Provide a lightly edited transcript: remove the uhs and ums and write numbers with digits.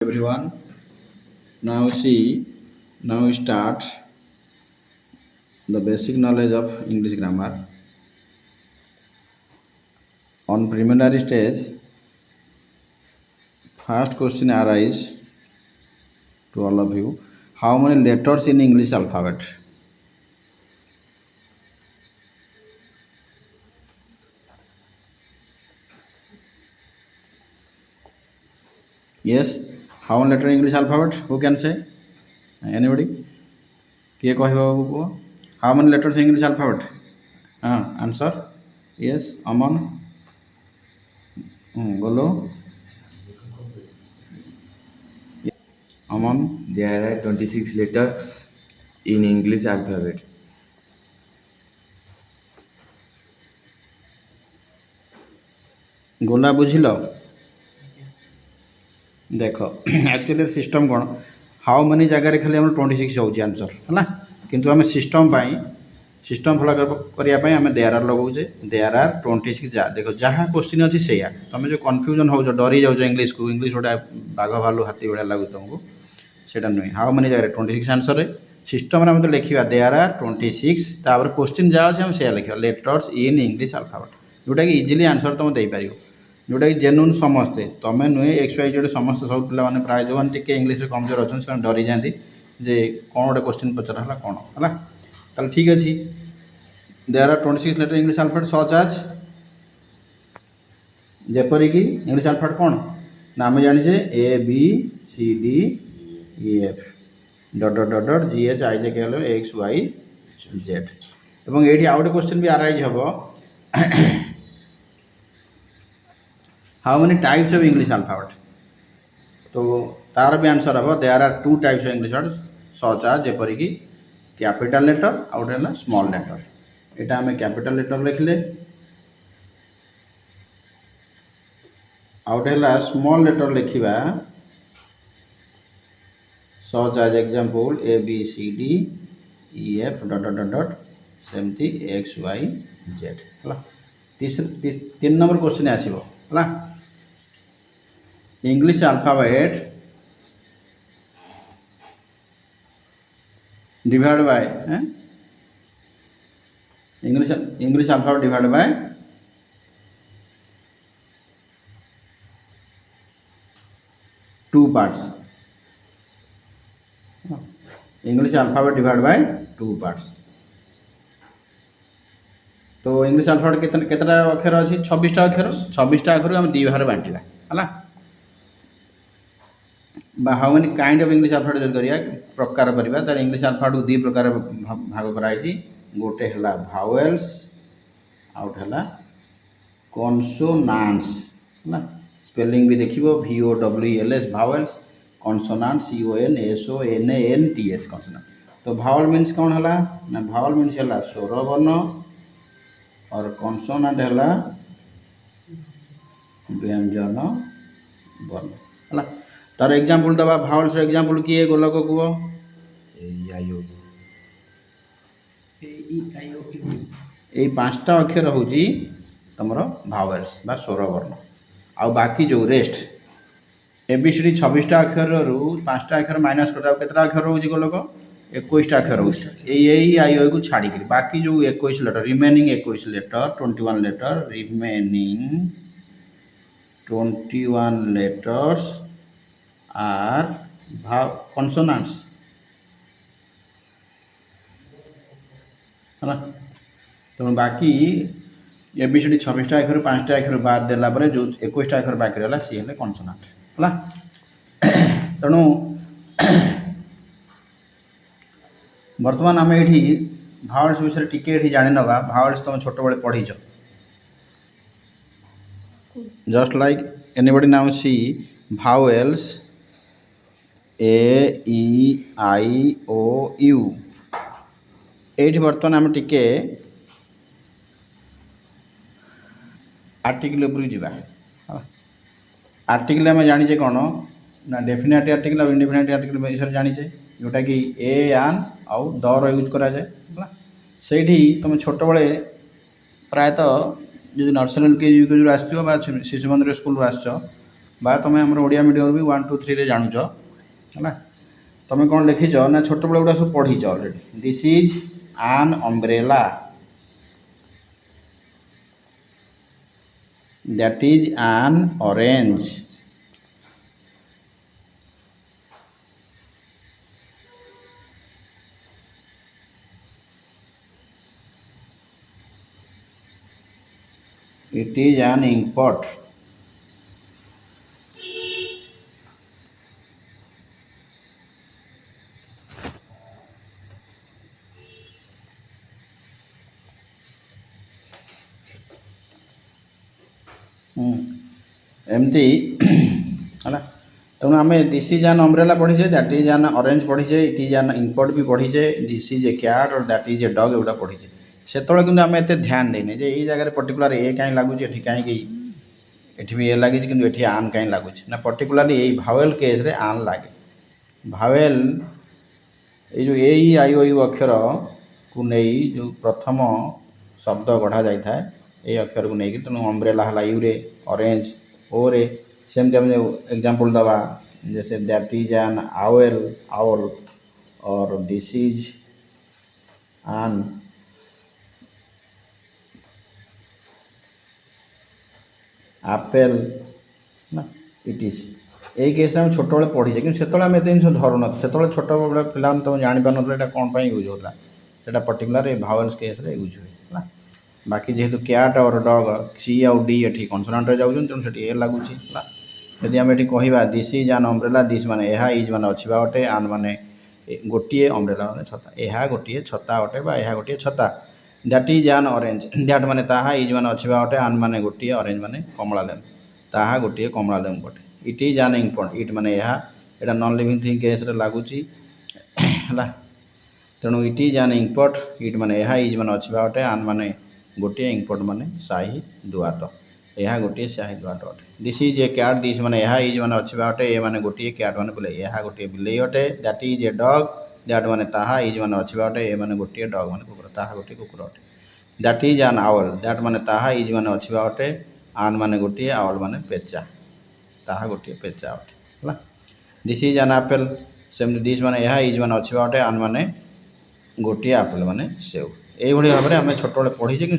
Everyone, now we start the basic knowledge of English grammar. On preliminary stage, first question arise to all of you: how many letters in English alphabet? Yes, how many letter in English alphabet? Who can say? Anybody? କିଏ କହିବ କୁହ? How many letters in English alphabet? Answer? Yes, Aman. Golo. Aman. There are 26 letters in English alphabet. गोला बुझिल देख actually system कौन how many जगह खाली आम 26 होची आंसर है किंतु आम सिस्टम फॉलो करने आम देयर आर लगाऊे देयर आर 26 देख जहाँ क्वेश्चन अच्छी से तुम जो कन्फ्यूजन हो डरी जाऊँ इंग्लीश को इंग्लीश गोटे बाघ भालू हाथी भाया लगुच तुमको सेटा नुहे हाउ मेनी जगह 26 आंसर सिस्टम में तो लिखा देयर आर 26 क्वेश्चन जहाँ अच्छे से लिखा लेटर्स इन इंग्लीश अल्फाबेट जोटा कि इजिली आंसर तुम देपर जोटा कि जेन्युइन समस्ते तुम नुहे एक्स वाई जेड समस्त सब पे प्राय जो टे इंग्लीश कमजोर अच्छा से डरी जाती जे कौन गोटे क्वेश्चन पचरा है कौन है ताल ठीक अच्छे there are 26 letter English alphabet such as जेपरिक इंग्लीश अल्फाबेट कौन ना आम जाने A B C D E F dot dot dot dot G H I J K L x Y Z एवं ये आउ गोटे क्वेश्चन भी आराइज हम how many types of English alphabet तो तार भी आंसर हम there are 2 types of English word such as जेपरिक कैपिटल लेटर आउ गोटे है स्मॉल लेटर यहाँ आम कैपिटल लेटर लिखले आउ गोटे है स्मॉल लेटर लिखा such as example A B C D E F dot dot dot dot सेमती एक्स वाई जेड है 3 नंबर क्वेश्चन आसो है English alphabet divide by English alphabet divide by two parts English alphabet divide by 2 parts तो English alphabet केतटा अक्षर अच्छी 26टा अक्षर 26टा अक्षर आम 2 भाग बांटा है how many kind of English alphabet जब करिया प्रकार करवा तार इंग्लिश अल्फाबेट को 2 प्रकार भाग कराई गोटे है भावेल्स आउट है कॉन्सोनांट्स है स्पेलिंग भी देखिबो VOWELS भावेल्स कॉन्सोनांट CONSONANTS कॉन्सोनांट तो भावल मीन्स कौन है ना भावल मीन्स है स्वर वर्ण और कॉन्सोनांट है व्यंजन वर्ण है तार एग्जांपल दबा भावल्स एग्जांपल किए गोलक कह ये 5टा अक्षर हूँ तुम भावेल्स बा स्वर वर्ण आउ बाकी जो रेस्ट एबीसीडी 26टा अक्षर रु 5टा अक्षर माइनस कर केतटा अक्षर रोज गोलक 21टा अक्षर रोज आई आई को छाड़ी बाकी जो 21 letter remaining 21 letter 21 letter remaining 21 letters are consonants है तो बाकी एबीसीडी 26टा अक्षर 5टा अक्षर बाद देला परे जो 21टा अक्षर बाकी रहा सी है कॉन्सोनांट है तेणु बर्तमान आम ये भावेल्स विषय टिके जानी नवा भावेल्स तुम छोट बड़े पढ़ीच just like anybody now see vowels A E I O U ये बर्तमान आम टिके आर्टिकल उपर जावा आर्टिकल आम जाने कौन ना डेफिनेट आर्टिकल और इंडेफिनेट आर्टिकल विषय जाने जोटा कि ए आन आउ दर यूज कराए से तुम छोट बड़े प्रायतः जो नर्सरी के यूकेजी आस शिशु मंदिर स्कूल आस बा तुम आम ओडिया मीडियम भी 1 2 3 रे जानुच है तुम कौन लिखिच ना छोट बेले गुड़ा सब पढ़ीच already this is an umbrella that is an orange it is an ink pot एमती है तेणु आम दिस इज एन अम्ब्रेला पढ़ीचे दैट इज एन ऑरेंज पढ़ीचे इट इज एन इंकपट भी पढ़ीचे दिस इज ए कैट और दैट इज ए डग एगुड़ा पढ़ीचे से कि आम एत ध्यान देने जे ये जगह पर्टिकुलर ए कहीं लगुच ये कहीं एठी भी ए लगी कि एठी आन कहीं लगुच ना पर्टिकुलरली यही भावेल केस रे आन लगे भावेल ये जो ए आई ओ यू अक्षर को नहीं जो प्रथम शब्द गढ़ा जाए ये अक्षर को लेकिन तेणु अम्ब्रेला है यू रे ऑरेंज ओ रे सेमती आम एग्जांपल दवा जैसे दैट इज एन आवेल आउल और दिस इज आन आपेल ना इट इज यही केस में छोट बड़े पढ़ीचे कि से आम एत जिन धरुन से छोट बड़े पिला तुम जापार ना कौन पर यूज होता है पर्टिकुलर ये भावेल्स केस रे यूज हुए बाकी जेहेतु कैट और डग सी आउ डी ये कनसोनाट जाऊँ तेणु से ए लगुच यदि आम ये कह this is an umbrella this माने यह इज माने अच्छी अटे आन माने गोटे अम्ब्रेला माने छता यह गोटे छता अटे यह गोटे छता that is an orange that माने ताहा इज माने अच्छी अटे आन माने गोटे ऑरेंज माने कमला लेम्बु ताहा गोटे कमला लेम्बु अटे इट इज आन इंक इट माने यहाँ नॉन लिविंग थिंग केस रे लगुच है तेणु इट इज आन इंकपट इट माने यह इज माने अच्छी अटे आन माने गोटे इंकपट माने शाही दुआत यह गोटे शाही दुआट अटे this is a cat this माने यह इज माने अच्छी अटे ए माने गोटे कैट माने बोले यह गोटे बिल्ली अटे that is a dog that माने ताहा इज माने अच्छी अटे ए माने गोटे डग माने कुकुर ताहा गोटे कुकुर अटे दैट इज आन आउल दैट माने ताहा इज माने अच्छी अटे आन माने गोटे आउल माने पेचा ताहा गोटे पेचा अटे है दिस इज आन आपेल सेमती दिस माने यह इज माने अच्छी अटे आन माने गोटे आपेल माने सेव यही भाव में आम छोटे पढ़ीचे कि